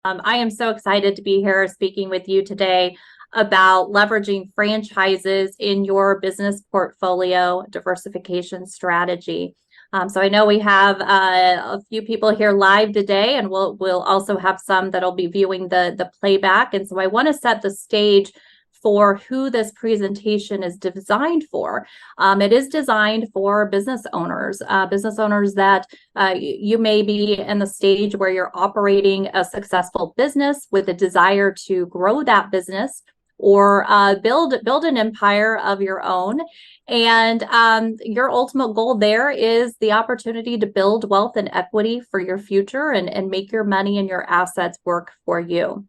I am so excited to be here speaking with you today about leveraging franchises in your business portfolio diversification strategy. So I know we have a few people here live today, and we'll also have some that'll be viewing the playback. And so I want to set the stage for who this presentation is designed for. It is designed for business owners that you may be in the stage where you're operating a successful business with a desire to grow that business or build an empire of your own. And your ultimate goal there is the opportunity to build wealth and equity for your future and make your money and your assets work for you.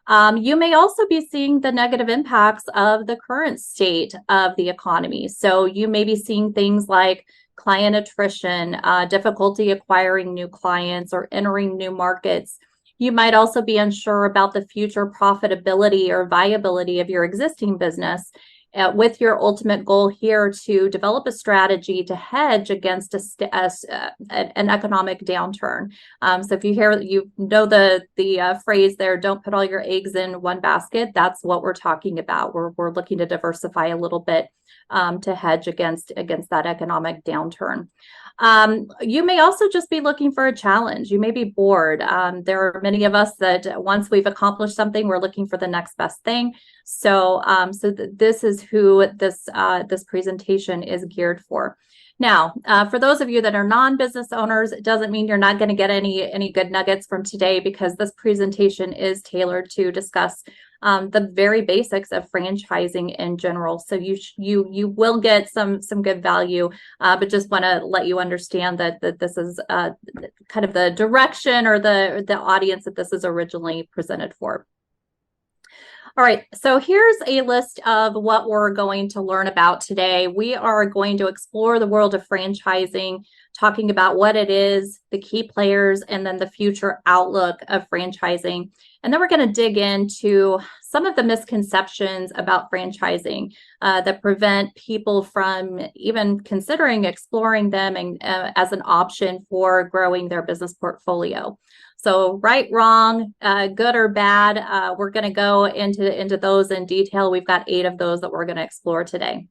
You may also be seeing the negative impacts of the current state of the economy. So you may be seeing things like client attrition, difficulty acquiring new clients or entering new markets. You might also be unsure about the future profitability or viability of your existing business, with your ultimate goal here to develop a strategy to hedge against an economic downturn. So if you know the phrase there, don't put all your eggs in one basket. That's what we're talking about. We're looking to diversify a little bit to hedge against that economic downturn. You may also just be looking for a challenge. You may be bored. There are many of us that once we've accomplished something, we're looking for the next best thing. So this is who this presentation is geared for. Now, for those of you that are non-business owners, it doesn't mean you're not going to get any good nuggets from today, because this presentation is tailored to discuss the very basics of franchising in general. So you will get some good value, but just want to let you understand that this is kind of the direction or the audience that this is originally presented for. All right, so here's a list of what we're going to learn about today. We are going to explore the world of franchising, talking about what it is, the key players, and then the future outlook of franchising. And then we're going to dig into some of the misconceptions about franchising that prevent people from even considering exploring them and, as an option for growing their business portfolio. So right, wrong, good or bad, we're going to go into those in detail. We've got 8 of those that we're going to explore today.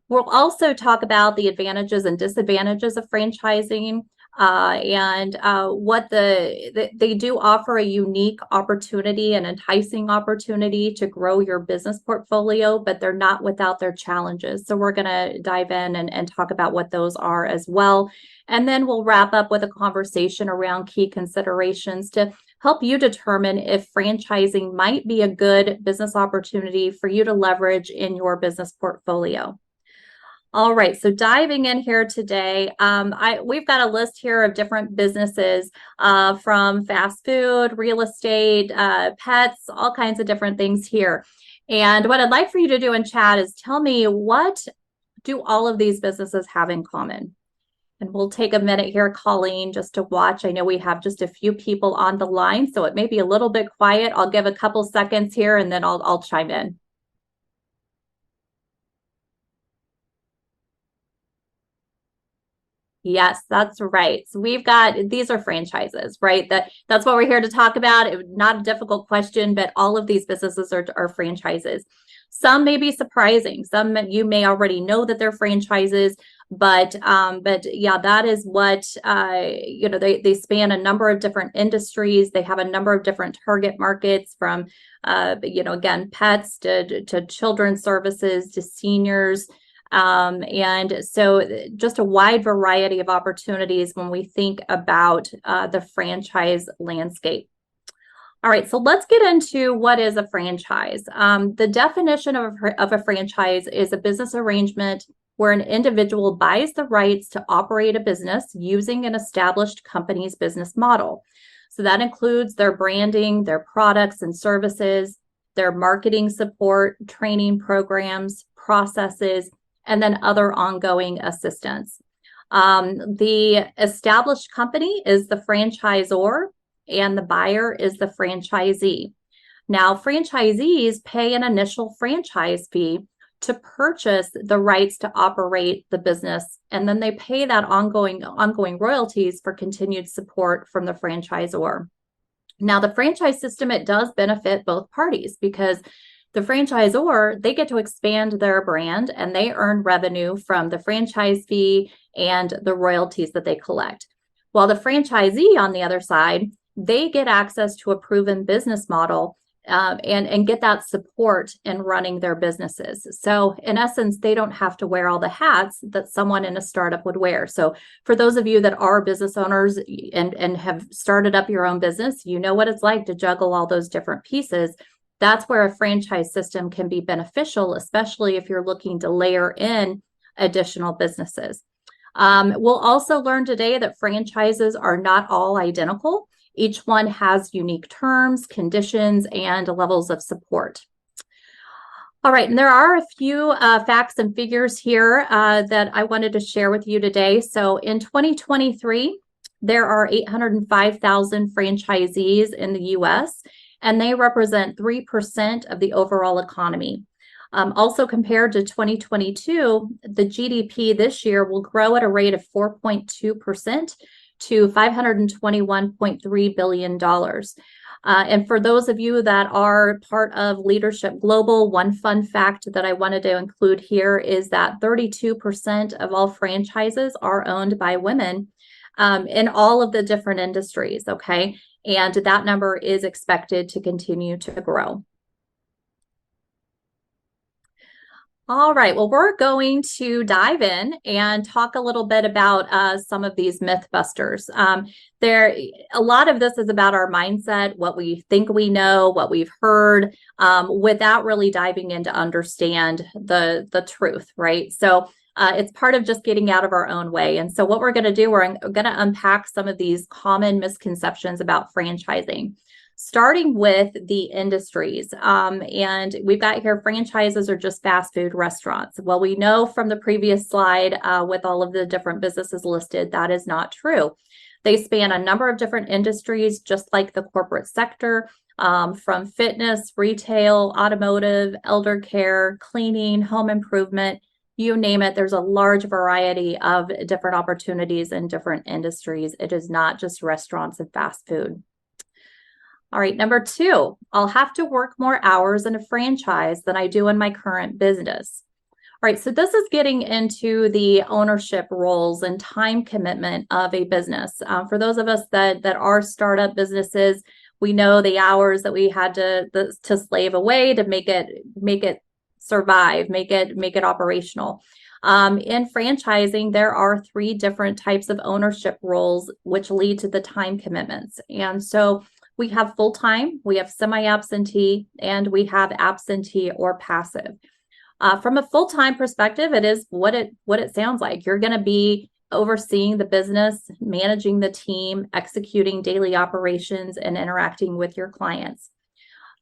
We'll also talk about the advantages and disadvantages of franchising, and what they do offer a unique opportunity, an enticing opportunity to grow your business portfolio, but they're not without their challenges. So we're going to dive in and talk about what those are as well. And then we'll wrap up with a conversation around key considerations to help you determine if franchising might be a good business opportunity for you to leverage in your business portfolio. All right, so diving in here today, we've got a list here of different businesses, from fast food, real estate, pets, all kinds of different things here. And what I'd like for you to do in chat is tell me, what do all of these businesses have in common? And we'll take a minute here, Colleen, just to watch. I know we have just a few people on the line, so it may be a little bit quiet. I'll give a couple seconds here and then I'll chime in. Yes, that's right. So we've got, these are franchises, right? That's what we're here to talk about. Not a difficult question, but all of these businesses are franchises. Some may be surprising. Some you may already know that they're franchises, but yeah, that is what they span a number of different industries. They have a number of different target markets, from again, pets to children's services to seniors. And so just a wide variety of opportunities when we think about the franchise landscape. All right, so let's get into what is a franchise. The definition of a franchise is a business arrangement where an individual buys the rights to operate a business using an established company's business model. So that includes their branding, their products and services, their marketing support, training programs, processes, and then other ongoing assistance. The established company is the franchisor, and the buyer is the franchisee. Now, franchisees pay an initial franchise fee to purchase the rights to operate the business, and then they pay that ongoing royalties for continued support from the franchisor. Now, the franchise system, it does benefit both parties because the franchisor, they get to expand their brand and they earn revenue from the franchise fee and the royalties that they collect. While the franchisee on the other side, they get access to a proven business model and get that support in running their businesses. So in essence, they don't have to wear all the hats that someone in a startup would wear. So for those of you that are business owners and have started up your own business, you know what it's like to juggle all those different pieces. That's where a franchise system can be beneficial, especially if you're looking to layer in additional businesses. We'll also learn today that franchises are not all identical. Each one has unique terms, conditions, and levels of support. All right, and there are a few facts and figures here that I wanted to share with you today. So in 2023, there are 805,000 franchisees in the US, and they represent 3% of the overall economy. Also compared to 2022, the GDP this year will grow at a rate of 4.2% to $521.3 billion. And for those of you that are part of LeadHERship Global, one fun fact that I wanted to include here is that 32% of all franchises are owned by women in all of the different industries, okay? And that number is expected to continue to grow. All right, well, we're going to dive in and talk a little bit about some of these myth busters. A lot of this is about our mindset, what we think we know, what we've heard, without really diving in to understand the truth, right? So it's part of just getting out of our own way. And so what we're going to do, we're going to unpack some of these common misconceptions about franchising, starting with the industries. And we've got here, franchises are just fast food restaurants. Well, we know from the previous slide with all of the different businesses listed, that is not true. They span a number of different industries, just like the corporate sector, from fitness, retail, automotive, elder care, cleaning, home improvement, you name it. There's a large variety of different opportunities in different industries. It is not just restaurants and fast food. All right, number two, I'll have to work more hours in a franchise than I do in my current business. All right, so this is getting into the ownership roles and time commitment of a business. For those of us that are startup businesses, we know the hours that we had to slave away to make it survive, make it operational. In franchising, there are 3 different types of ownership roles which lead to the time commitments. And so we have full-time, we have semi-absentee, and we have absentee or passive. From a full-time perspective, it is what it sounds like. You're going to be overseeing the business, managing the team, executing daily operations, and interacting with your clients.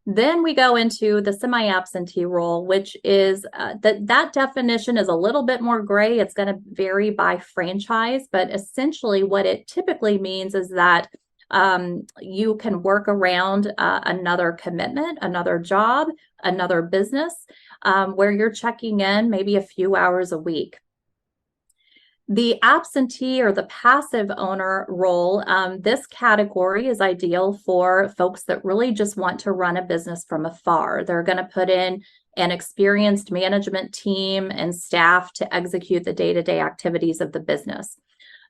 Then we go into the semi-absentee role, which is that definition is a little bit more gray. It's going to vary by franchise, but essentially what it typically means is that you can work around another commitment, another job, another business, where you're checking in maybe a few hours a week. The absentee or the passive owner role, this category is ideal for folks that really just want to run a business from afar. They're going to put in an experienced management team and staff to execute the day-to-day activities of the business.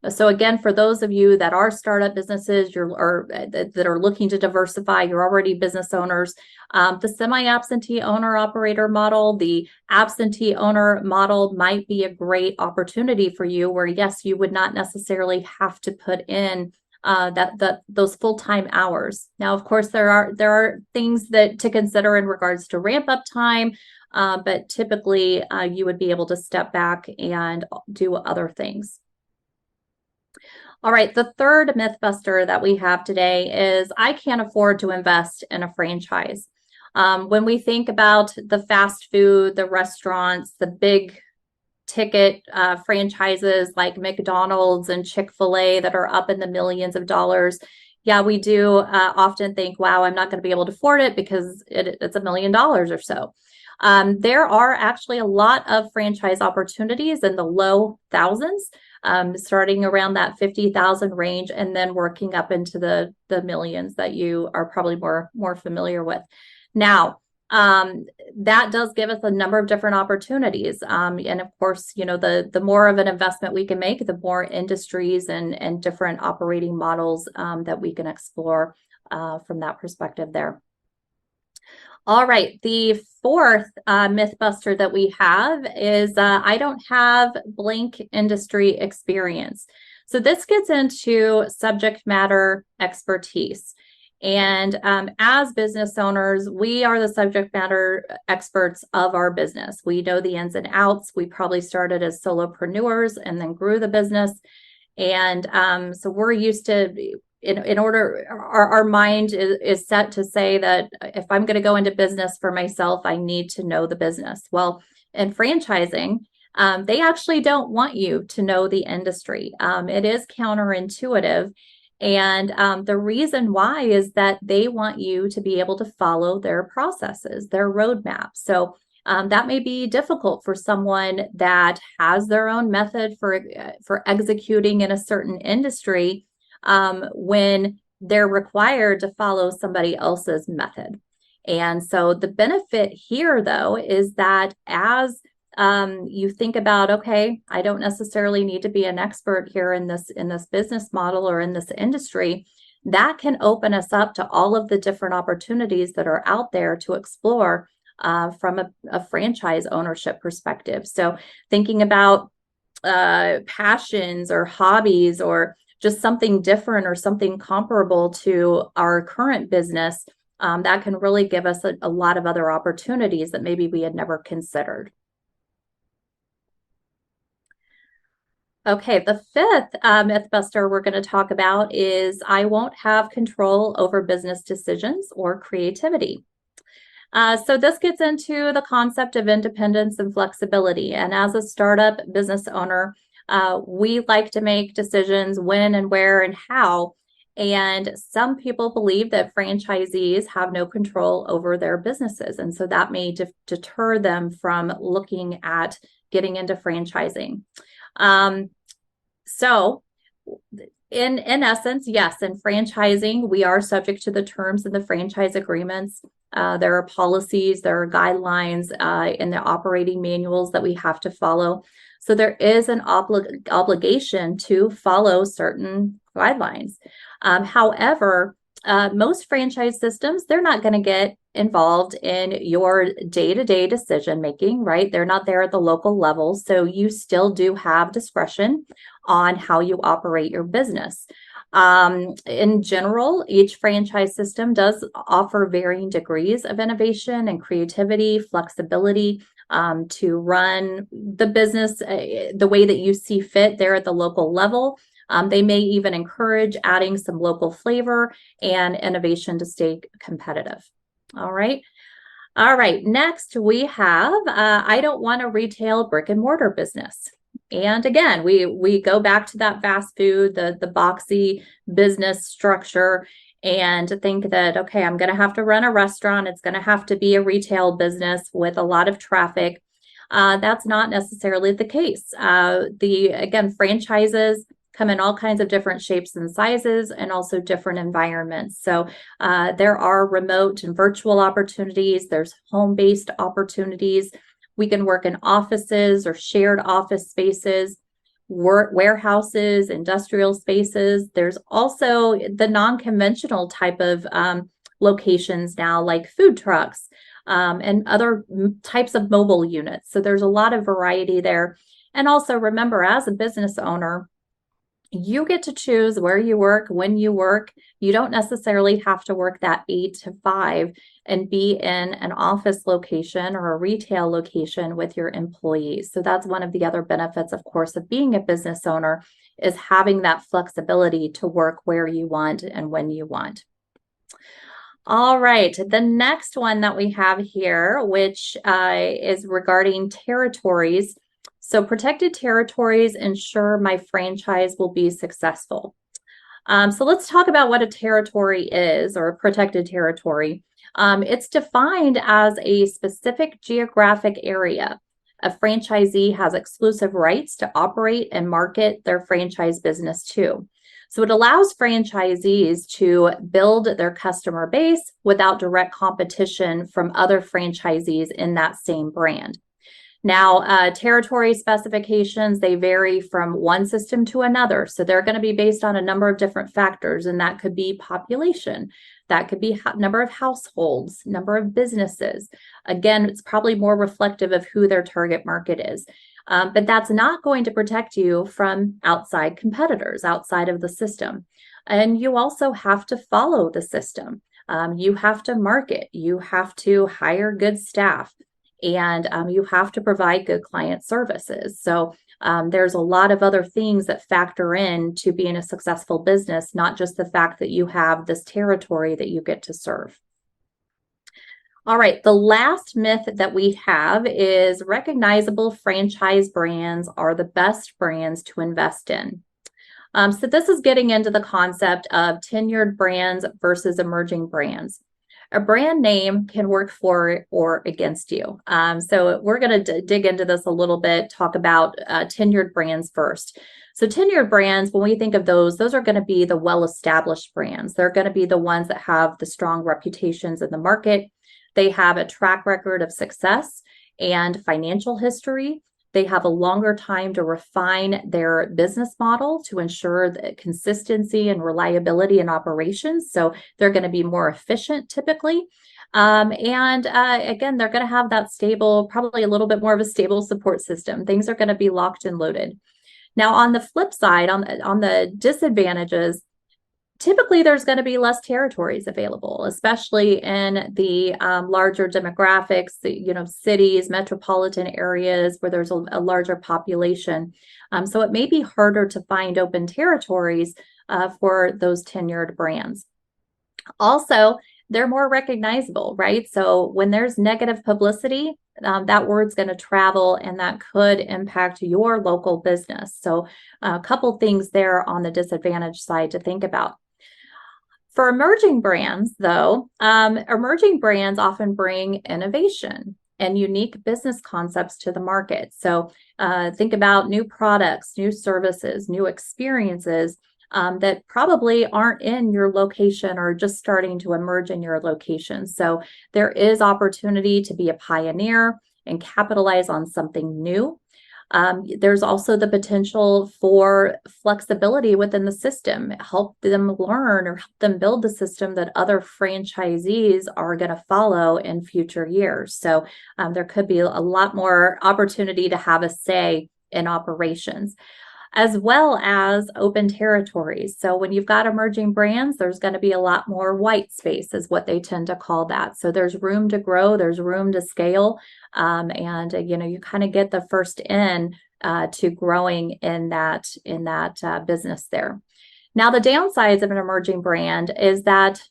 So again, for those of you that are startup businesses or that are looking to diversify, you're already business owners, the semi-absentee owner-operator model, the absentee owner model might be a great opportunity for you where, yes, you would not necessarily have to put in those full-time hours. Now, of course, there are things to consider in regards to ramp-up time, but typically you would be able to step back and do other things. All right, the third mythbuster that we have today is I can't afford to invest in a franchise. When we think about the fast food, the restaurants, the big ticket franchises like McDonald's and Chick-fil-A that are up in the millions of dollars, yeah, we do often think, wow, I'm not going to be able to afford it because it's $1 million or so. There are actually a lot of franchise opportunities in the low thousands. starting around that 50,000 range and then working up into the millions that you are probably more familiar with. Now, that does give us a number of different opportunities. And of course, the more of an investment we can make, the more industries and different operating models that we can explore from that perspective there. All right, the fourth mythbuster that we have is I don't have blank industry experience. So this gets into subject matter expertise. And as business owners, we are the subject matter experts of our business. We know the ins and outs. We probably started as solopreneurs and then grew the business. And so we're used to, in order, our mind is set to say that if I'm going to go into business for myself, I need to know the business. Well, in franchising, they actually don't want you to know the industry. It is counterintuitive. And the reason why is that they want you to be able to follow their processes, their roadmap. So that may be difficult for someone that has their own method for executing in a certain industry when they're required to follow somebody else's method. And so the benefit here, though, is that as you think about, okay, I don't necessarily need to be an expert here in this business model or in this industry, that can open us up to all of the different opportunities that are out there to explore from a franchise ownership perspective. So thinking about passions or hobbies or just something different or something comparable to our current business, that can really give us a lot of other opportunities that maybe we had never considered. Okay, the fifth mythbuster we're going to talk about is I won't have control over business decisions or creativity. So this gets into the concept of independence and flexibility. And as a startup business owner, we like to make decisions when and where and how. And some people believe that franchisees have no control over their businesses. And so that may deter them from looking at getting into franchising. So in essence, yes, in franchising, we are subject to the terms in the franchise agreements. There are policies, there are guidelines in the operating manuals that we have to follow. So there is an obligation to follow certain guidelines. However, most franchise systems, they're not going to get involved in your day-to-day decision making, right? They're not there at the local level. So you still do have discretion on how you operate your business. In general, each franchise system does offer varying degrees of innovation and creativity, flexibility to run the business the way that you see fit there at the local level. They may even encourage adding some local flavor and innovation to stay competitive. All right. All right. Next, we have I don't want a retail brick and mortar business. And again, we go back to that fast food, the boxy business structure, and to think that, okay, I'm going to have to run a restaurant. It's going to have to be a retail business with a lot of traffic. That's not necessarily the case. Again, franchises come in all kinds of different shapes and sizes and also different environments. So there are remote and virtual opportunities. There's home-based opportunities. We can work in offices or shared office spaces, warehouses, industrial spaces. There's also the non-conventional type of locations now, like food trucks and other types of mobile units. So there's a lot of variety there. And also remember, as a business owner, you get to choose where you work, when you work. You don't necessarily have to work that 8 to 5 and be in an office location or a retail location with your employees. So that's one of the other benefits, of course, of being a business owner, is having that flexibility to work where you want and when you want. All right, the next one that we have here, which is regarding territories. So protected territories ensure my franchise will be successful. So let's talk about what a territory is, or a protected territory. It's defined as a specific geographic area a franchisee has exclusive rights to operate and market their franchise business too. So it allows franchisees to build their customer base without direct competition from other franchisees in that same brand. Now, territory specifications, they vary from one system to another. So they're going to be based on a number of different factors, and that could be population. That could be number of households, number of businesses. Again, it's probably more reflective of who their target market is. But that's not going to protect you from outside competitors outside of the system. And you also have to follow the system. You have to market. You have to hire good staff. And you have to provide good client services. So there's a lot of other things that factor in to being a successful business, not just the fact that you have this territory that you get to serve. All right, the last myth that we have is recognizable franchise brands are the best brands to invest in. So this is getting into the concept of tenured brands versus emerging brands. A brand name can work for or against you. So we're going to dig into this a little bit, talk about tenured brands first. So tenured brands, when we think of those are going to be the well-established brands. They're going to be the ones that have the strong reputations in the market. They have a track record of success and financial history. They have a longer time to refine their business model to ensure the consistency and reliability in operations. So they're going to be more efficient typically. Again, they're going to have that stable, probably a little bit more of a stable support system. Things are going to be locked and loaded. Now, on the flip side, on the disadvantages, typically there's going to be less territories available, especially in the larger demographics, cities, metropolitan areas where there's a larger population. So it may be harder to find open territories for those tenured brands. Also, they're more recognizable, right? So when there's negative publicity, that word's going to travel and that could impact your local business. So a couple things there on the disadvantage side to think about. For emerging brands, though, emerging brands often bring innovation and unique business concepts to the market. So think about new products, new services, new experiences that probably aren't in your location or just starting to emerge in your location. So there is opportunity to be a pioneer and capitalize on something new. There's also the potential for flexibility within the system, help them learn or help them build the system that other franchisees are going to follow in future years. So there could be a lot more opportunity to have a say in operations, as well as open territories. So when you've got emerging brands, there's going to be a lot more white space is what they tend to call that. So there's room to grow, there's room to scale. You kind of get the first in to growing in that business there. Now, the downsides of an emerging brand is that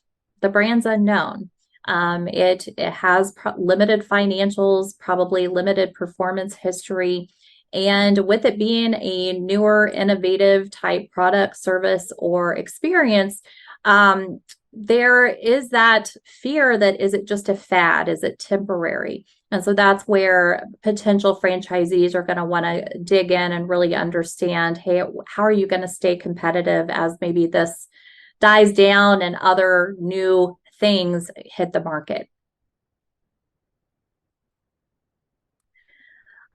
the brand's unknown. It has limited financials, probably limited performance history. And with it being a newer, innovative type product, service, or experience, there is that fear that, is it just a fad? Is it temporary? And so that's where potential franchisees are going to want to dig in and really understand, hey, how are you going to stay competitive as maybe this dies down and other new things hit the market?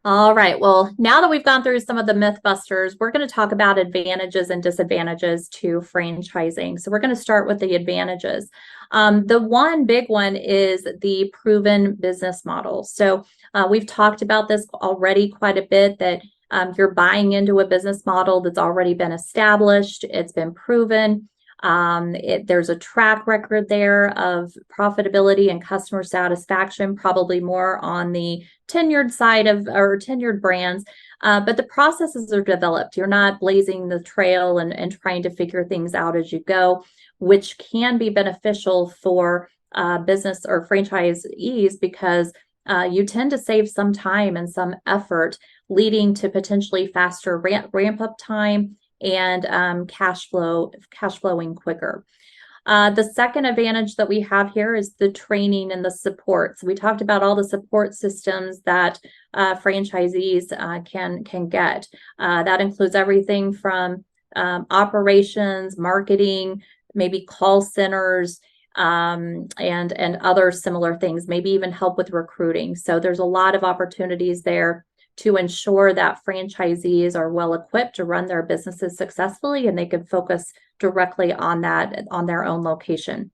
All right, well, now that we've gone through some of the myth busters, we're going to talk about advantages and disadvantages to franchising. So we're going to start with the advantages. The one big one is the proven business model. So we've talked about this already quite a bit, that you're buying into a business model that's already been established, it's been proven. There's a track record there of profitability and customer satisfaction, probably more on the tenured side of or tenured brands, but the processes are developed. You're not blazing the trail and trying to figure things out as you go, which can be beneficial for business or franchisees because you tend to save some time and some effort, leading to potentially faster ramp up time and cash flowing quicker. The second advantage that we have here is the training and the support. So we talked about all the support systems that franchisees can get. That includes everything from operations, marketing, maybe call centers, and other similar things, maybe even help with recruiting. So there's a lot of opportunities there to ensure that franchisees are well equipped to run their businesses successfully, and they can focus directly on that on their own location.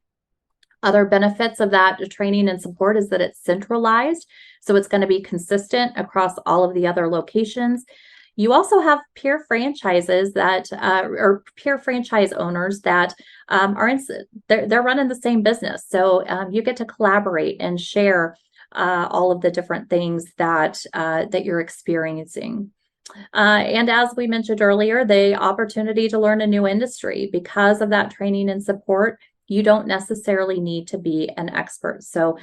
Other benefits of that training and support is that it's centralized, so it's going to be consistent across all of the other locations. You also have peer franchises that, or peer franchise owners that they're running the same business. So you get to collaborate and share all of the different things that you're experiencing. And as we mentioned earlier, the opportunity to learn a new industry. Because of that training and support, you don't necessarily need to be an expert. So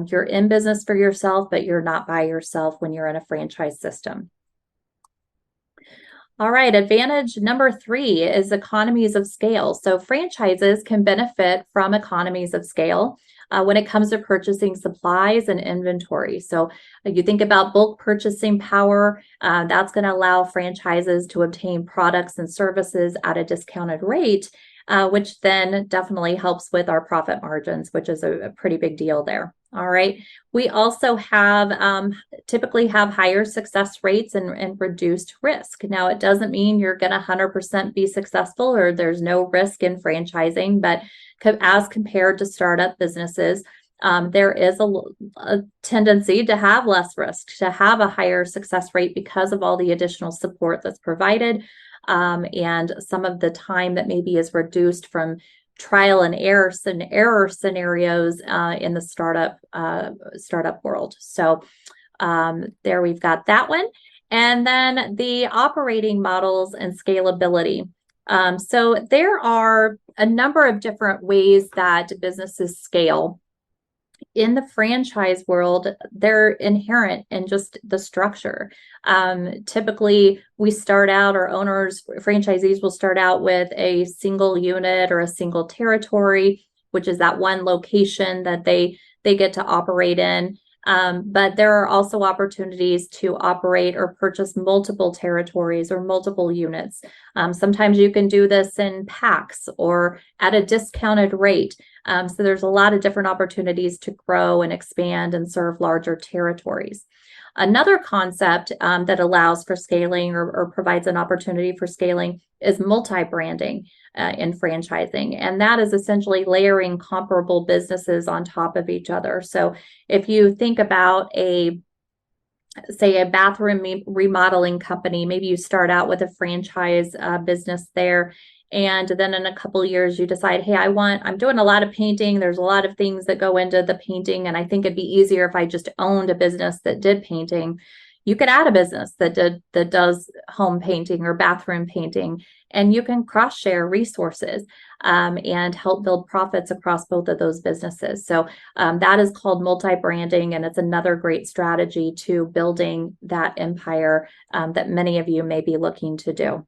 you're in business for yourself, but you're not by yourself when you're in a franchise system. All right, advantage number 3 is economies of scale. So franchises can benefit from economies of scale when it comes to purchasing supplies and inventory. So you think about bulk purchasing power, that's going to allow franchises to obtain products and services at a discounted rate, which then definitely helps with our profit margins, which is a pretty big deal there. All right. We also have typically have higher success rates and reduced risk. Now, it doesn't mean you're going to 100% be successful or there's no risk in franchising, but as compared to startup businesses, there is a tendency to have less risk, to have a higher success rate because of all the additional support that's provided, and some of the time that maybe is reduced from trial and error scenarios in the startup world. So there we've got that one. And then the operating models and scalability. So there are a number of different ways that businesses scale. In the franchise world, they're inherent in just the structure. Typically, we start out, our owners, franchisees will start out with a single unit or a single territory, which is that one location that they get to operate in. But there are also opportunities to operate or purchase multiple territories or multiple units. Sometimes you can do this in packs or at a discounted rate. So there's a lot of different opportunities to grow and expand and serve larger territories. Another concept that allows for scaling or provides an opportunity for scaling is multi-branding in franchising. And that is essentially layering comparable businesses on top of each other. So if you think about say a bathroom remodeling company, maybe you start out with a franchise business there. And then in a couple of years, you decide, hey, I'm doing a lot of painting. There's a lot of things that go into the painting. And I think it'd be easier if I just owned a business that did painting. You could add a business that does home painting or bathroom painting, and you can cross-share resources and help build profits across both of those businesses. So that is called multi-branding, and it's another great strategy to building that empire that many of you may be looking to do.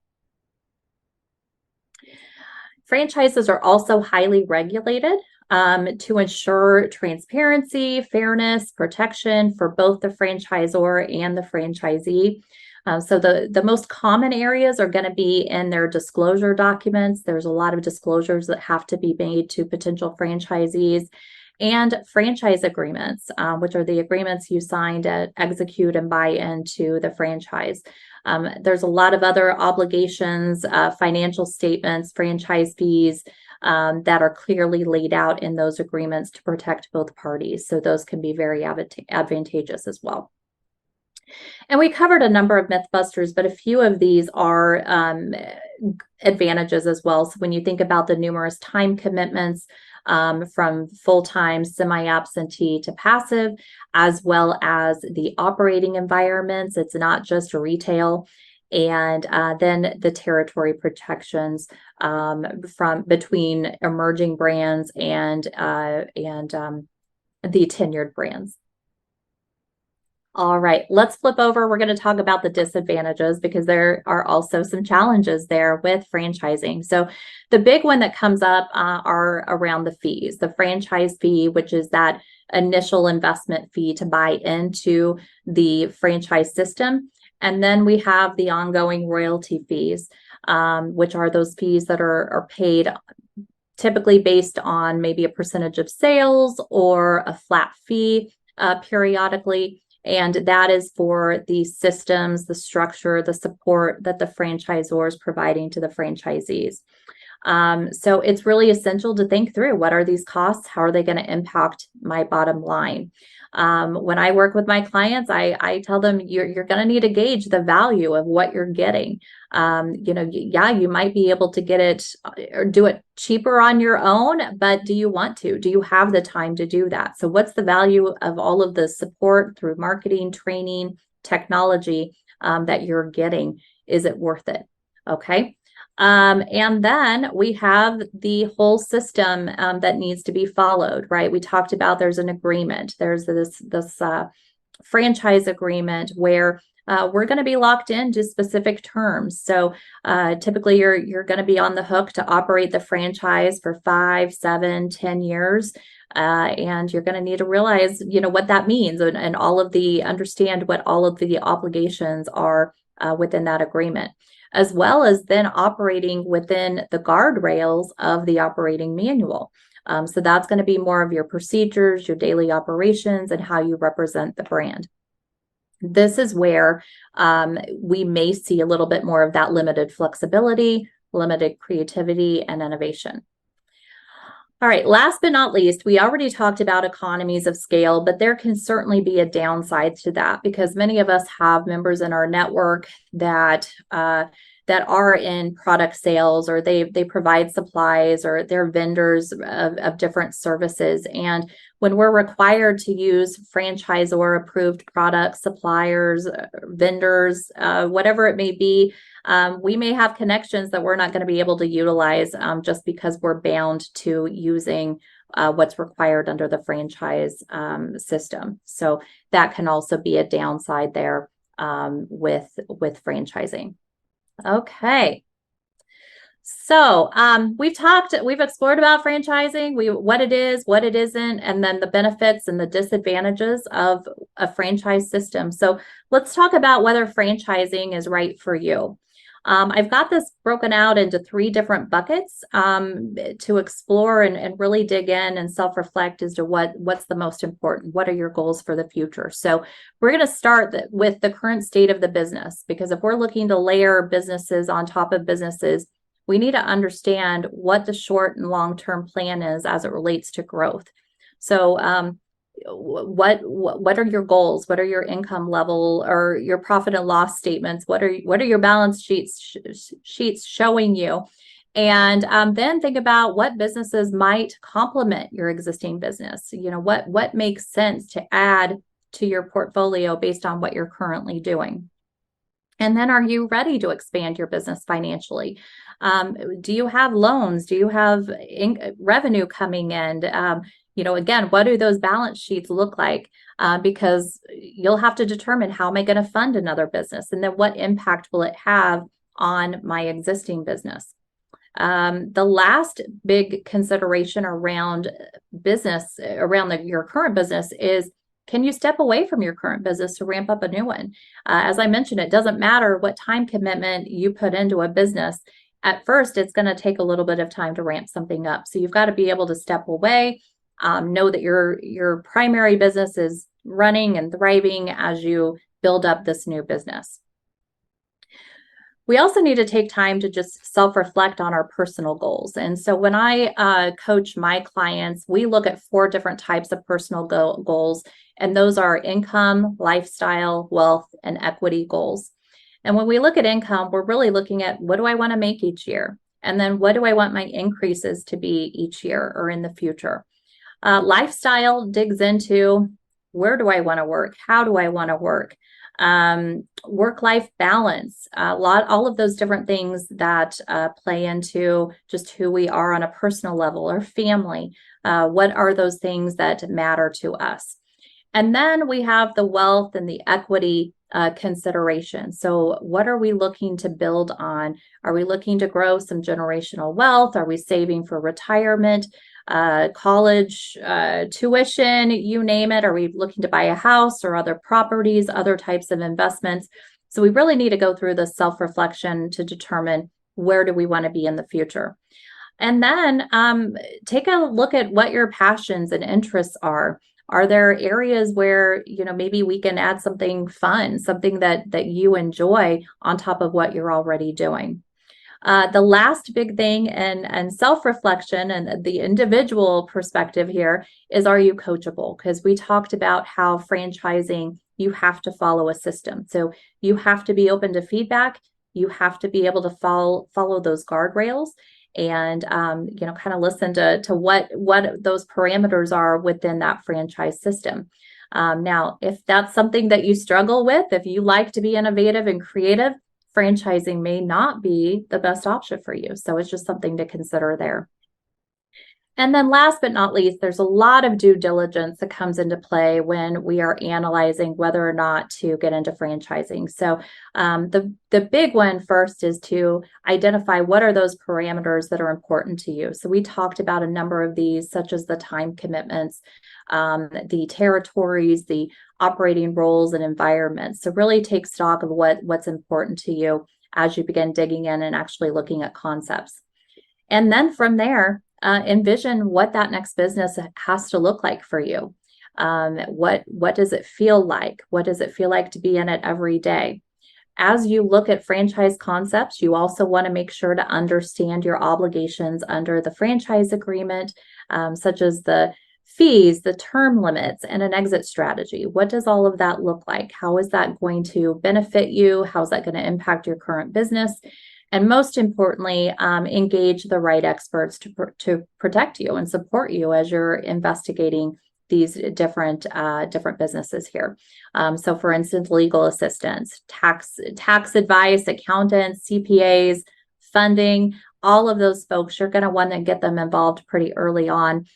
Franchises are also highly regulated to ensure transparency, fairness, protection for both the franchisor and the franchisee. So the most common areas are going to be in their disclosure documents. There's a lot of disclosures that have to be made to potential franchisees, and franchise agreements, which are the agreements you sign to execute and buy into the franchise. There's a lot of other obligations, financial statements, franchise fees that are clearly laid out in those agreements to protect both parties. So those can be very advantageous as well. And we covered a number of Mythbusters, but a few of these are advantages as well. So when you think about the numerous time commitments, from full-time, semi-absentee to passive, as well as the operating environments. It's not just retail. And then the territory protections from between emerging brands and the tenured brands. All right, let's flip over. We're going to talk about the disadvantages because there are also some challenges there with franchising. So the big one that comes up are around the fees, the franchise fee, which is that initial investment fee to buy into the franchise system. And then we have the ongoing royalty fees, which are those fees that are paid typically based on maybe a percentage of sales or a flat fee periodically. And that is for the systems, the structure, the support that the franchisor is providing to the franchisees. So it's really essential to think through, what are these costs? How are they going to impact my bottom line? When I work with my clients, I tell them you're going to need to gauge the value of what you're getting. Yeah, you might be able to get it or do it cheaper on your own, but do you want to? Do you have the time to do that? So what's the value of all of the support through marketing, training, technology that you're getting? Is it worth it? Okay. And then we have the whole system that needs to be followed, right? We talked about there's an agreement. There's this franchise agreement where we're going to be locked into specific terms. So typically you're going to be on the hook to operate the franchise for 5, 7, 10 years. And you're going to need to realize, what that means and understand what all of the obligations are within that agreement, as well as then operating within the guardrails of the operating manual. So that's going to be more of your procedures, your daily operations, and how you represent the brand. This is where we may see a little bit more of that limited flexibility, limited creativity, and innovation. All right, last but not least, we already talked about economies of scale, but there can certainly be a downside to that because many of us have members in our network that are in product sales, or they provide supplies, or they're vendors of different services. And when we're required to use franchisor approved products, suppliers, vendors, whatever it may be, we may have connections that we're not going to be able to utilize just because we're bound to using what's required under the franchise system. So that can also be a downside there with franchising. Okay. So we've explored about franchising, what it is, what it isn't, and then the benefits and the disadvantages of a franchise system. So let's talk about whether franchising is right for you. I've got this broken out into 3 different buckets to explore and really dig in and self-reflect as to what's the most important. What are your goals for the future? So we're going to start with the current state of the business, because if we're looking to layer businesses on top of businesses, we need to understand what the short and long-term plan is as it relates to growth. So what are your goals? What are your income level or your profit and loss statements? What are your balance sheets showing you? And then think about what businesses might complement your existing business. What makes sense to add to your portfolio based on what you're currently doing. And then, are you ready to expand your business financially? Do you have loans? Do you have revenue coming in? Again, what do those balance sheets look like? Because you'll have to determine, how am I going to fund another business? And then what impact will it have on my existing business? The last big consideration around business, your current business, is, can you step away from your current business to ramp up a new one? As I mentioned, it doesn't matter what time commitment you put into a business. At first, it's going to take a little bit of time to ramp something up. So you've got to be able to step away, know that your primary business is running and thriving as you build up this new business. We also need to take time to just self-reflect on our personal goals. And so when I coach my clients, we look at 4 different types of personal goals, and those are income, lifestyle, wealth, and equity goals. And when we look at income, we're really looking at, what do I want to make each year? And then what do I want my increases to be each year or in the future? Lifestyle digs into, where do I want to work? How do I want to work? Work-life balance, all of those different things that play into just who we are on a personal level, or family. What are those things that matter to us? And then we have the wealth and the equity consideration. So what are we looking to build on? Are we looking to grow some generational wealth? Are we saving for retirement, college tuition, you name it? Are we looking to buy a house or other properties, other types of investments? So we really need to go through the self-reflection to determine where do we want to be in the future. And then take a look at what your passions and interests are. Are there areas where, maybe we can add something fun, something that you enjoy on top of what you're already doing? The last big thing and self-reflection and the individual perspective here is, are you coachable? Because we talked about how franchising, you have to follow a system. So you have to be open to feedback. You have to be able to follow those guardrails and kind of listen to what those parameters are within that franchise system. Now, if that's something that you struggle with, if you like to be innovative and creative, franchising may not be the best option for you. So it's just something to consider there. And then last but not least, there's a lot of due diligence that comes into play when we are analyzing whether or not to get into franchising. So the big one first is to identify what are those parameters that are important to you. So we talked about a number of these, such as the time commitments, the territories, the operating roles and environments. So really take stock of what's important to you as you begin digging in and actually looking at concepts. And then from there, envision what that next business has to look like for you. What does it feel like? What does it feel like to be in it every day? As you look at franchise concepts, you also want to make sure to understand your obligations under the franchise agreement, such as the fees, the term limits, and an exit strategy. What does all of that look like? How is that going to benefit you? How is that going to impact your current business? And most importantly, engage the right experts to protect you and support you as you're investigating these different businesses here. So for instance, legal assistance, tax advice, accountants, CPAs, funding, all of those folks, you're going to want to get them involved pretty early on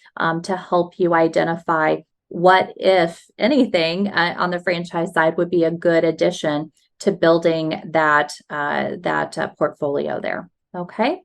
to help you identify what, if anything, on the franchise side would be a good addition to building that portfolio there. Okay.